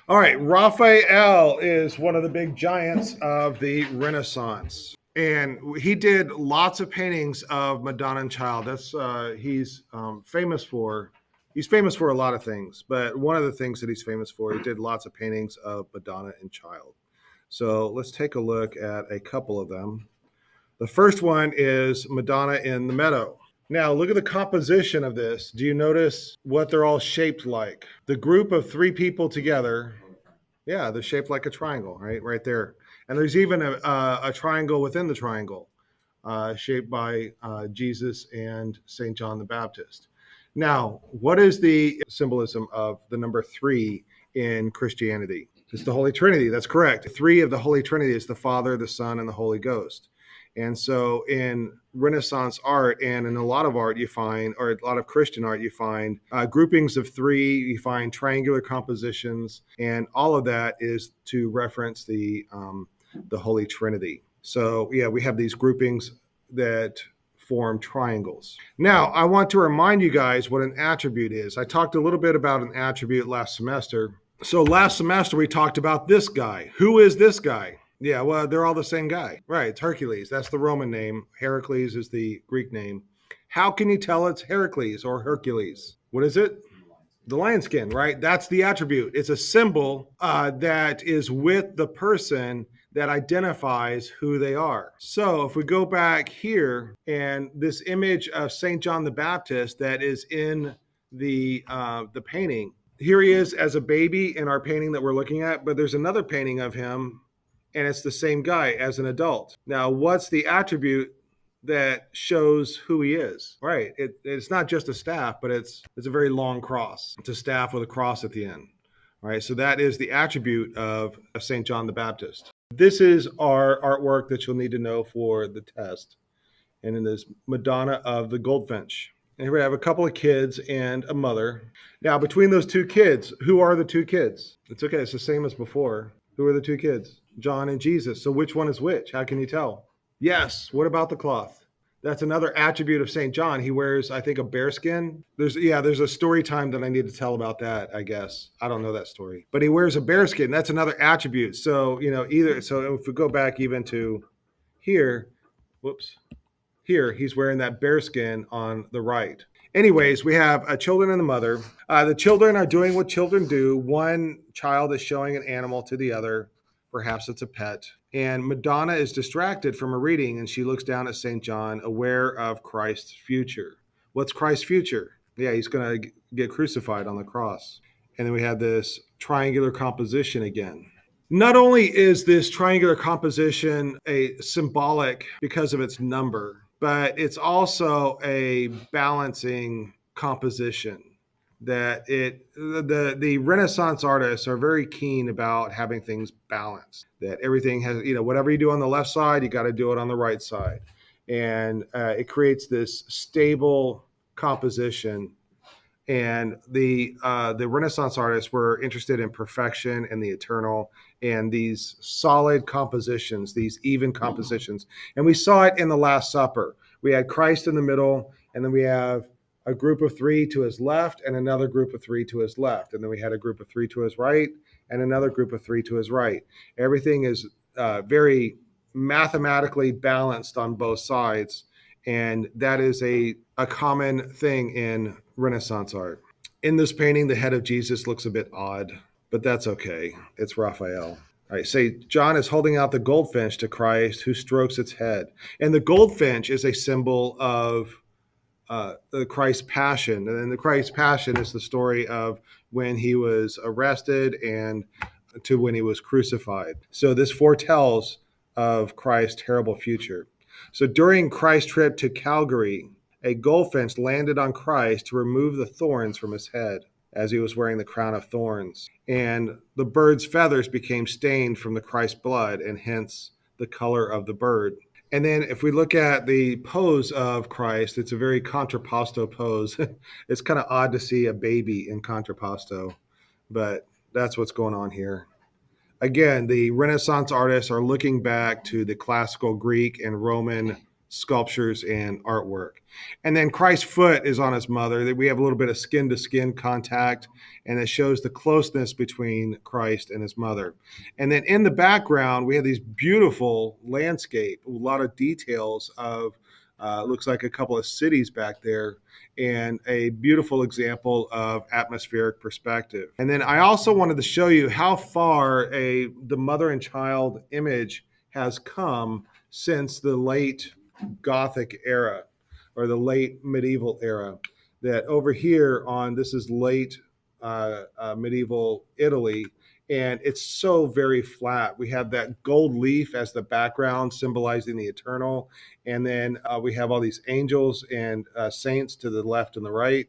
All right, Raphael is one of the big giants of the Renaissance, and he did lots of paintings of Madonna and Child. That's he's famous for. He's famous for a lot of things, but one of the things that he's famous for, he did lots of paintings of Madonna and Child. So let's take a look at a couple of them. The first one is Madonna in the Meadow. Now, look at the composition of this. Do you notice what they're all shaped like? The group of three people together, yeah, they're shaped like a triangle, right there. And there's even a triangle within the triangle, shaped by Jesus and Saint John the Baptist. Now, what is the symbolism of the number three in Christianity? It's the Holy Trinity. That's correct. Three of the Holy Trinity is the Father, the Son, and the Holy Ghost. And so in Renaissance art and in a lot of art you find, or a lot of Christian art, you find groupings of three, you find triangular compositions, and all of that is to reference the Holy Trinity. So yeah, we have these groupings that form triangles. Now, I want to remind you guys what an attribute is. I talked a little bit about an attribute last semester. So last semester we talked about this guy. Who is this guy? Yeah, well, they're all the same guy. Right, it's Hercules. That's the Roman name. Heracles is the Greek name. How can you tell it's Heracles or Hercules? What is it? The lion skin, right? That's the attribute. It's a symbol that is with the person that identifies who they are. So if we go back here, and this image of Saint John the Baptist that is in the painting, here he is as a baby in our painting that we're looking at, but there's another painting of him and it's the same guy as an adult. Now, what's the attribute that shows who he is? Right. It's not just a staff, but it's a very long cross. It's a staff with a cross at the end. Right. So that is the attribute of St. John the Baptist. This is our artwork that you'll need to know for the test. And in this Madonna of the Goldfinch. And here we have a couple of kids and a mother. Now, between those two kids, who are the two kids? It's okay. It's the same as before. Who are the two kids? John and Jesus. So which one is which? How can you tell? Yes. What about the cloth? That's another attribute of St. John. He wears, I think, a bearskin. There's a story time that I need to tell about that, I guess. I don't know that story. But he wears a bearskin. That's another attribute. So, so if we go back even to here, whoops, here, he's wearing that bearskin on the right. Anyways, we have a children and a mother. The children are doing what children do. One child is showing an animal to the other. Perhaps it's a pet. And Madonna is distracted from a reading, and she looks down at St. John, aware of Christ's future. What's Christ's future? Yeah, he's going to get crucified on the cross. And then we have this triangular composition again. Not only is this triangular composition a symbolic because of its number, but it's also a balancing composition that the Renaissance artists are very keen about having things balanced, that everything has, whatever you do on the left side, you got to do it on the right side. And it creates this stable composition. And the Renaissance artists were interested in perfection and the eternal and these solid compositions, these even compositions. And we saw it in the Last Supper. We had Christ in the middle, and then we have a group of three to his left and another group of three to his left. And then we had a group of three to his right and another group of three to his right. Everything is very mathematically balanced on both sides. And that is a common thing in Renaissance art. In this painting, the head of Jesus looks a bit odd, but that's okay. It's Raphael. All right, say John is holding out the goldfinch to Christ, who strokes its head. And the goldfinch is a symbol of the Christ's passion. And the Christ's passion is the story of when he was arrested and to when he was crucified. So this foretells of Christ's terrible future. So during Christ's trip to Calgary, a goldfinch landed on Christ to remove the thorns from his head as he was wearing the crown of thorns. And the bird's feathers became stained from the Christ's blood, and hence the color of the bird. And then if we look at the pose of Christ, it's a very contrapposto pose. It's kind of odd to see a baby in contrapposto, but that's what's going on here. Again, the Renaissance artists are looking back to the classical Greek and Roman sculptures and artwork. And then Christ's foot is on his mother. We have a little bit of skin to skin contact, and it shows the closeness between Christ and his mother. And then in the background, we have these beautiful landscape, a lot of details of looks like a couple of cities back there, and a beautiful example of atmospheric perspective. And then I also wanted to show you how far the mother and child image has come since the late Gothic era or the late medieval era. That over here on this is late medieval Italy, and it's so very flat. We have that gold leaf as the background symbolizing the eternal, and then we have all these angels and saints to the left and the right,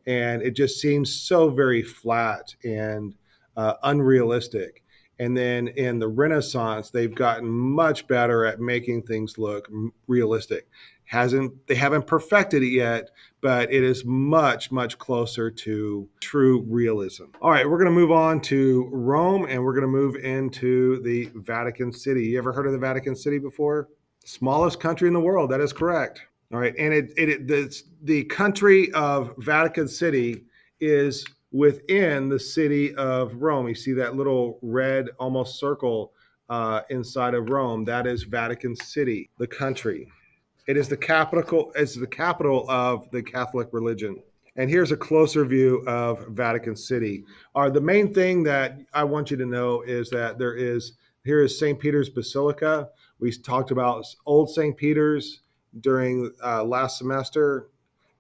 and it just seems so very flat and unrealistic. And then in the Renaissance, they've gotten much better at making things look realistic. They haven't perfected it yet, but it is much, much closer to true realism. All right, we're going to move on to Rome, and we're going to move into the Vatican City. You ever heard of the Vatican City before? Smallest country in the world. That is correct. All right, and the country of Vatican City is within the city of Rome. You see that little red almost circle inside of Rome. That is Vatican City, the country. It is the capital. It's the capital of the Catholic religion. And here's a closer view of Vatican City. The main thing that I want you to know is that here is St. Peter's Basilica. We talked about Old St. Peter's during last semester,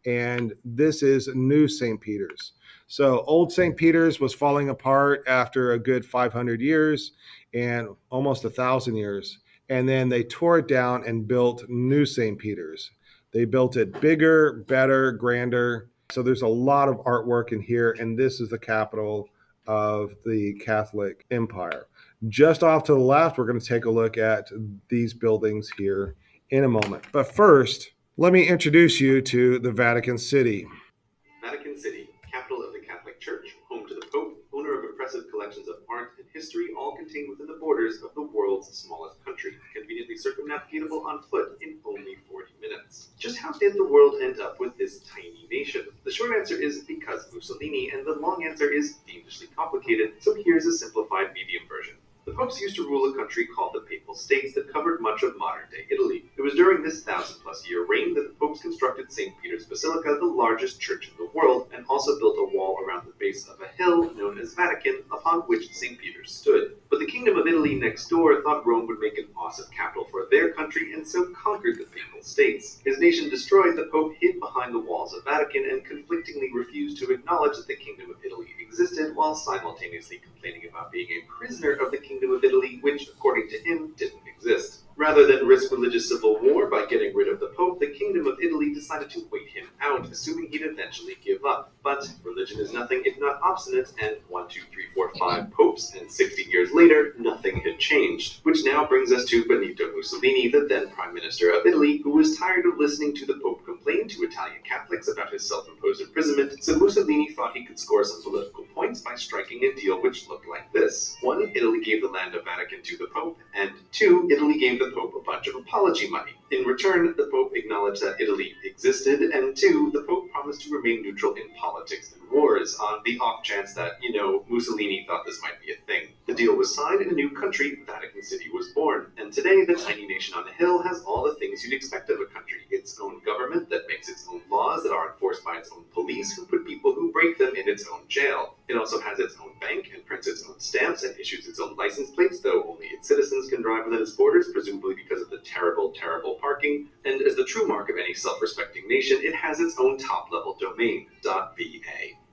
and this is New St. Peter's. So Old St. Peter's was falling apart after a good 500 years and almost 1,000 years. And then they tore it down and built New St. Peter's. They built it bigger, better, grander. So there's a lot of artwork in here, and this is the capital of the Catholic Empire. Just off to the left, we're going to take a look at these buildings here in a moment. But first, let me introduce you to the Vatican City. Vatican City, capital of the Catholic Church, home to the Pope, owner of impressive collections of art and history, all contained within the borders of the world's smallest country, conveniently circumnavigatable on foot in only 40 minutes. Just how did the world end up with this tiny nation? The short answer is because Mussolini, and the long answer is fiendishly complicated, so here's a simplified medium version. The popes used to rule a country called the Papal States that covered much of modern-day Italy. It was during this 1,000-plus-year reign that the popes constructed St. Peter's Basilica, the largest church in the world, and also built a wall around the base of a hill known as Vatican, upon which St. Peter's stood. But the Kingdom of Italy next door thought Rome would make an awesome capital for their country, and so conquered the Papal States. His nation destroyed, the Pope hid behind the walls of Vatican and conflictingly refused to acknowledge that the Kingdom of Italy existed, while simultaneously complaining about being a prisoner of the Kingdom of Italy, which, according to him, didn't exist. Rather than risk religious civil war by getting rid of the Pope, the Kingdom of Italy decided to wait him out, assuming he'd eventually give up. But religion is nothing if not obstinate, and 1, 2, 3, 4, 5 popes, and 60 years later, nothing had changed. Which now brings us to Benito Mussolini, the then Prime Minister of Italy, who was tired of listening to the Pope complain to Italian Catholics about his self-imposed imprisonment, so Mussolini thought he could score some political points by striking a deal which looked like this. 1, Italy gave the land of Vatican to the Pope, and 2, Italy gave the Pope a bunch of apology money. In return, the Pope acknowledged that Italy existed, and 2, the Pope promised to remain neutral in politics and wars, on the off chance that, Mussolini thought this might be a thing. The deal was signed, and a new country, Vatican City, was born. And today, the tiny nation on the hill has all the things you'd expect of a country. Its own government that makes its own laws that are enforced by its own police who put people who break them in its own jail. It also has its own bank and prints its own stamps and issues its own license plates, though only its citizens can drive within its borders, presumably because of the terrible, terrible parking. And as the true mark of any self-respecting nation, it has its own top-level domain, .va.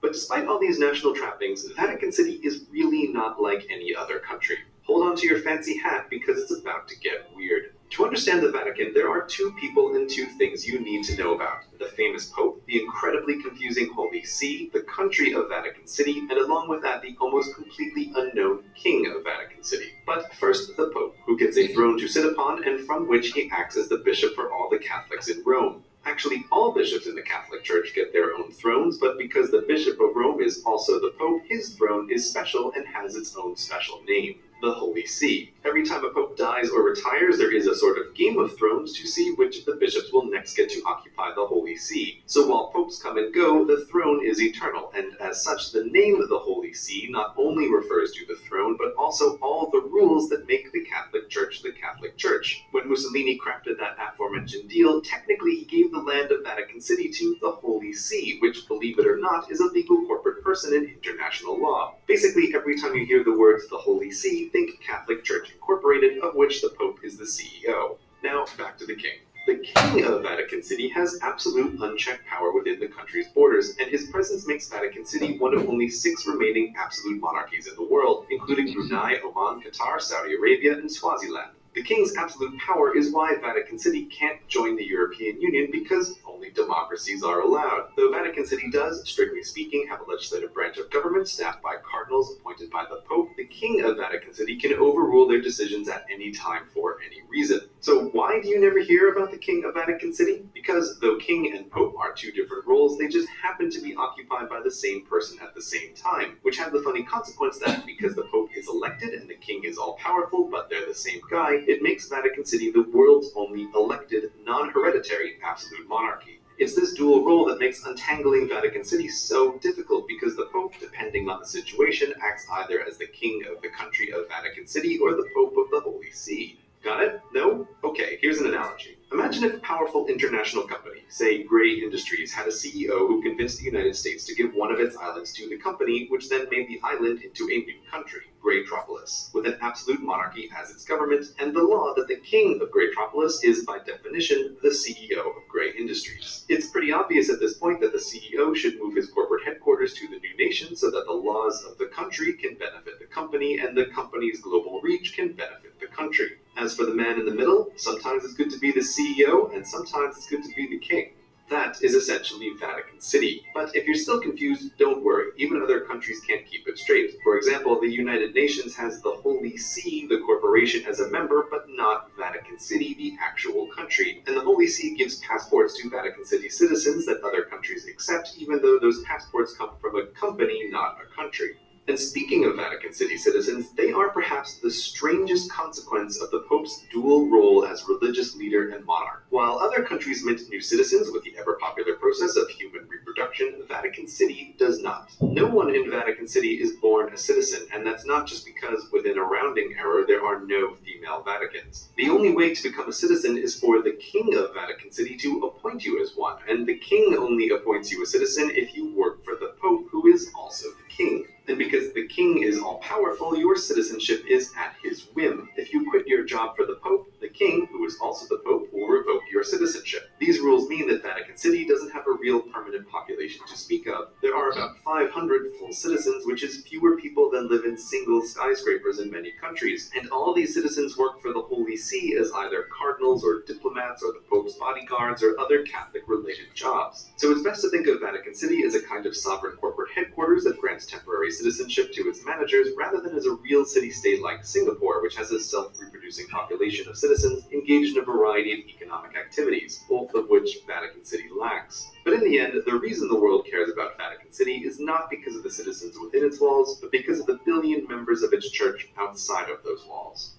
But despite all these national trappings, Vatican City is really not like any other country. Hold on to your fancy hat because it's about to get weird. To understand the Vatican, there are 2 people and 2 things you need to know about. The famous Pope, the incredibly confusing Holy See, the country of Vatican City, and along with that, the almost completely unknown King of Vatican City. But first, the Pope, who gets a throne to sit upon and from which he acts as the bishop for all the Catholics in Rome. Actually, all bishops in the Catholic Church get their own thrones, but because the Bishop of Rome is also the Pope, his throne is special and has its own special name. The Holy See. Every time a pope dies or retires, there is a sort of Game of Thrones to see which of the bishops will next get to occupy the Holy See. So while popes come and go, the throne is eternal, and as such, the name of the Holy See not only refers to the throne, but also all the rules that make the Catholic Church the Catholic Church. When Mussolini crafted that aforementioned deal, technically he gave the land of Vatican City to the Holy See, which, believe it or not, is a legal corporate person in international law. Basically, every time you hear the words the Holy See, think Catholic Church Incorporated, of which the Pope is the CEO. Now, back to the King. The King of Vatican City has absolute unchecked power within the country's borders, and his presence makes Vatican City one of only 6 remaining absolute monarchies in the world, including Brunei, Oman, Qatar, Saudi Arabia, and Swaziland. The king's absolute power is why Vatican City can't join the European Union, because only democracies are allowed. Though Vatican City does, strictly speaking, have a legislative branch of government staffed by cardinals appointed by the Pope, the King of Vatican City can overrule their decisions at any time for any reason. So why do you never hear about the King of Vatican City? Because though King and Pope are 2 different roles, they just happen to be occupied by the same person at the same time, which has the funny consequence that because the Pope is elected and the King is all-powerful, but they're the same guy, it makes Vatican City the world's only elected, non-hereditary absolute monarchy. It's this dual role that makes untangling Vatican City so difficult, because the Pope, depending on the situation, acts either as the king of the country of Vatican City or the Pope of the Holy See. Got it? No? Okay, here's an analogy. Imagine if a powerful international company, say Gray Industries, had a CEO who convinced the United States to give one of its islands to the company, which then made the island into a new country, Graytropolis, with an absolute monarchy as its government, and the law that the king of Graytropolis is, by definition, the CEO of Gray Industries. It's pretty obvious at this point that the CEO should move his corporate headquarters to the new nation so that the laws of the country can benefit the company, and the company's global reach can benefit the country. As for the man in the middle, sometimes it's good to be the CEO, and sometimes it's good to be the king. That is essentially Vatican City. But if you're still confused, don't worry. Even other countries can't keep it straight. For example, the United Nations has the Holy See, the corporation, as a member, but not Vatican City, the actual country. And the Holy See gives passports to Vatican City citizens that other countries accept, even though those passports come from a company, not a country. And speaking of Vatican City citizens, they are perhaps the strangest consequence of the Pope's dual role as religious leader and monarch. While other countries mint new citizens with the ever-popular process of human reproduction, Vatican City does not. No one in Vatican City is born a citizen, and that's not just because within a rounding error there are no female Vaticans. The only way to become a citizen is for the King of Vatican City to appoint you as one, and the King only appoints you a citizen if you work for the Pope, who is also the King. And because the king is all-powerful, your citizenship is at his whim. If you quit your job for the Pope, the king, who is also the Pope, will revoke your citizenship. These rules mean that Vatican City doesn't have a real permanent population to speak of. There are about 500 full citizens, which is fewer people than live in single skyscrapers in many countries. And all these citizens work for the Holy See as either cardinals or diplomats or the Pope's bodyguards or other Catholic-related jobs. So it's best to think of Vatican City as a kind of sovereign corporate headquarters that grants temporary citizenship to its managers, rather than as a real city-state like Singapore, which has a self-reproducing population of citizens engaged in a variety of economic activities, both of which Vatican City lacks. But in the end, the reason the world cares about Vatican City is not because of the citizens within its walls, but because of the billion members of its church outside of those walls.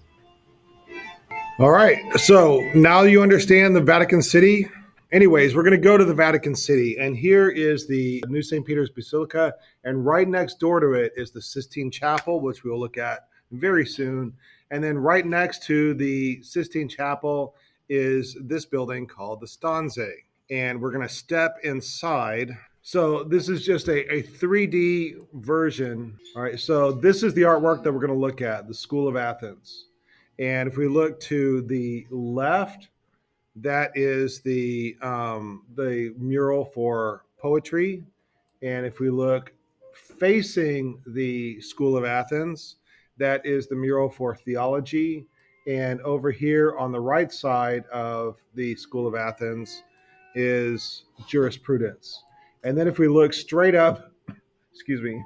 All right. So now you understand the Vatican City. Anyways, we're going to go to the Vatican City, and here is the New St. Peter's Basilica, and right next door to it is the Sistine Chapel, which we'll look at very soon. And then right next to the Sistine Chapel is this building called the Stanze, and we're going to step inside. So this is just a 3D version. All right, so this is the artwork that we're going to look at, the School of Athens. And if we look to the left, that is the mural for poetry. And if we look facing the School of Athens, that is the mural for theology. And over here on the right side of the School of Athens is jurisprudence. And then if we look straight up, excuse me,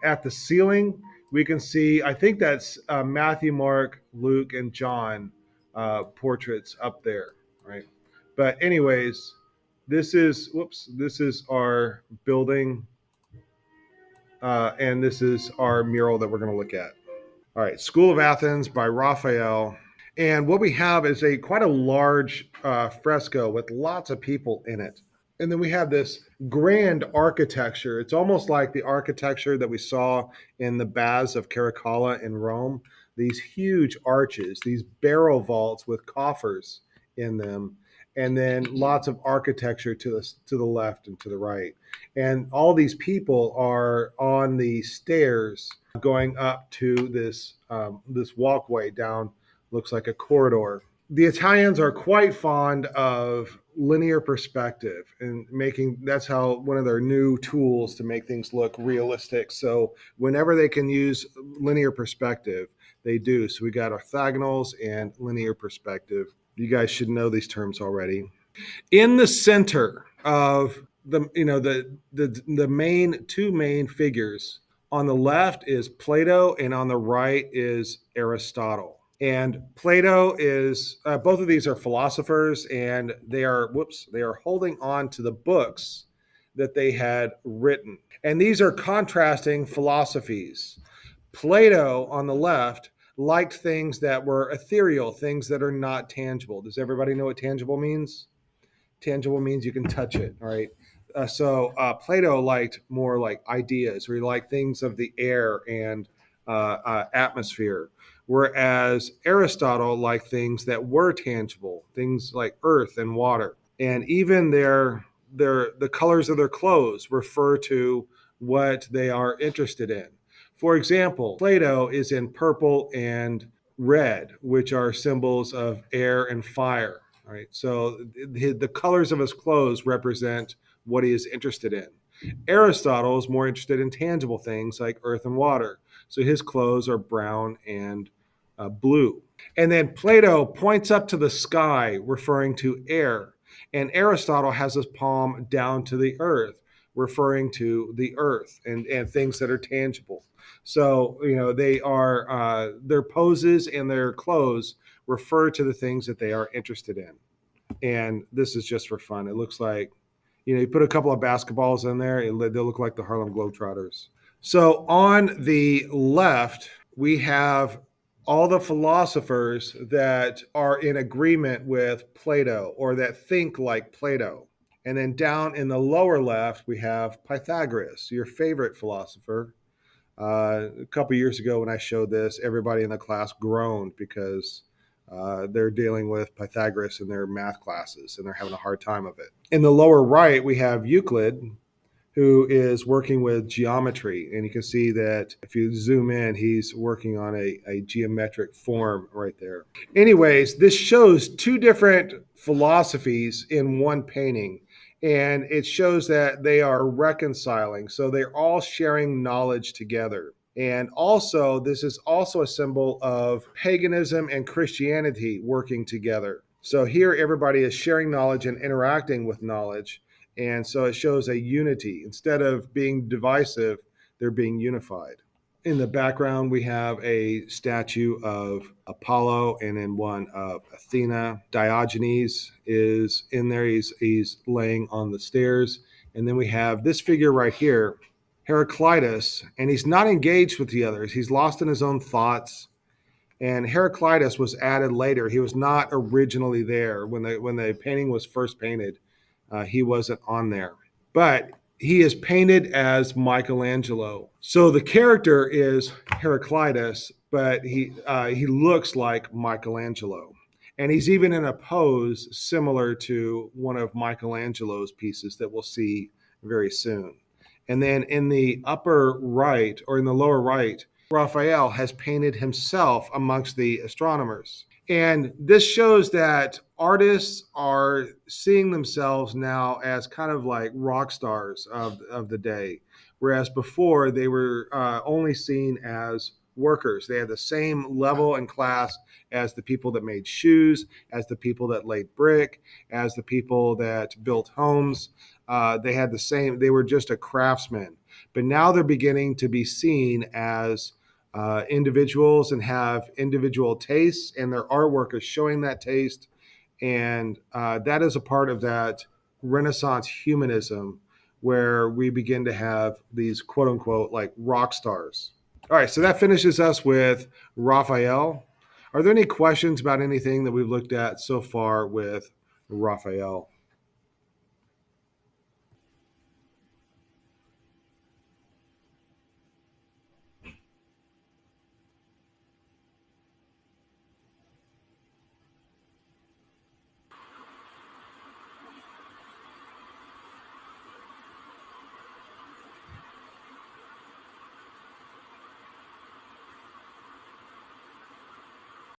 at the ceiling, we can see, I think that's Matthew, Mark, Luke, and John portraits up there, right? But anyways, this is our building, and this is our mural that we're going to look at. All right, School of Athens by Raphael. And what we have is a quite a large fresco with lots of people in it. And then we have this grand architecture. It's almost like the architecture that we saw in the baths of Caracalla in Rome. These huge arches, these barrel vaults with coffers in them, and then lots of architecture to the left and to the right. And all these people are on the stairs going up to this walkway down. Looks like a corridor. The Italians are quite fond of linear perspective and making that's how one of their new tools to make things look realistic. So whenever they can use linear perspective, they do. So we got orthogonals and linear perspective. You guys should know these terms already. In the center of the main two main figures, on the left is Plato and on the right is Aristotle. And Plato is both of these are philosophers, and they are holding on to the books that they had written. And these are contrasting philosophies. Plato on the left liked things that were ethereal, things that are not tangible. Does everybody know what tangible means? Tangible means you can touch it, right? Plato liked more like ideas, or he liked things of the air and atmosphere, whereas Aristotle liked things that were tangible, things like earth and water, and even the colors of their clothes refer to what they are interested in. For example, Plato is in purple and red, which are symbols of air and fire. Right. So the colors of his clothes represent what he is interested in. Aristotle is more interested in tangible things like earth and water. So his clothes are brown and blue. And then Plato points up to the sky, referring to air. And Aristotle has his palm down to the earth, referring to the earth and things that are tangible. So, their poses and their clothes refer to the things that they are interested in. And this is just for fun. It looks like, you put a couple of basketballs in there, they'll look like the Harlem Globetrotters. So on the left, we have all the philosophers that are in agreement with Plato or that think like Plato. And then down in the lower left, we have Pythagoras, your favorite philosopher. A couple years ago, when I showed this, everybody in the class groaned because they're dealing with Pythagoras in their math classes and they're having a hard time of it. In the lower right, we have Euclid, who is working with geometry. And you can see that if you zoom in, he's working on a geometric form right there. Anyways, this shows two different philosophies in one painting. And it shows that they are reconciling. So they're all sharing knowledge together. And also, this is also a symbol of paganism and Christianity working together. So here, everybody is sharing knowledge and interacting with knowledge. And so it shows a unity. Instead of being divisive, they're being unified. In the background, we have a statue of Apollo and then one of Athena. Diogenes is in there. He's laying on the stairs. And then we have this figure right here, Heraclitus, and he's not engaged with the others. He's lost in his own thoughts. And Heraclitus was added later. He was not originally there when the painting was first painted. He wasn't on there, but he is painted as Michelangelo. So the character is Heraclitus, but he looks like Michelangelo, and he's even in a pose similar to one of Michelangelo's pieces that we'll see very soon. And then in the upper right or in the lower right, Raphael has painted himself amongst the astronomers. And this shows that artists are seeing themselves now as kind of like rock stars of the day, whereas before they were only seen as workers. They had the same level and class as the people that made shoes, as the people that laid brick, as the people that built homes. They had the same, they were just a craftsman. But now they're beginning to be seen as individuals and have individual tastes, and their artwork is showing that taste. And that is a part of that Renaissance humanism where we begin to have these quote unquote like rock stars. All right, so that finishes us with Raphael. Are there any questions about anything that we've looked at so far with Raphael?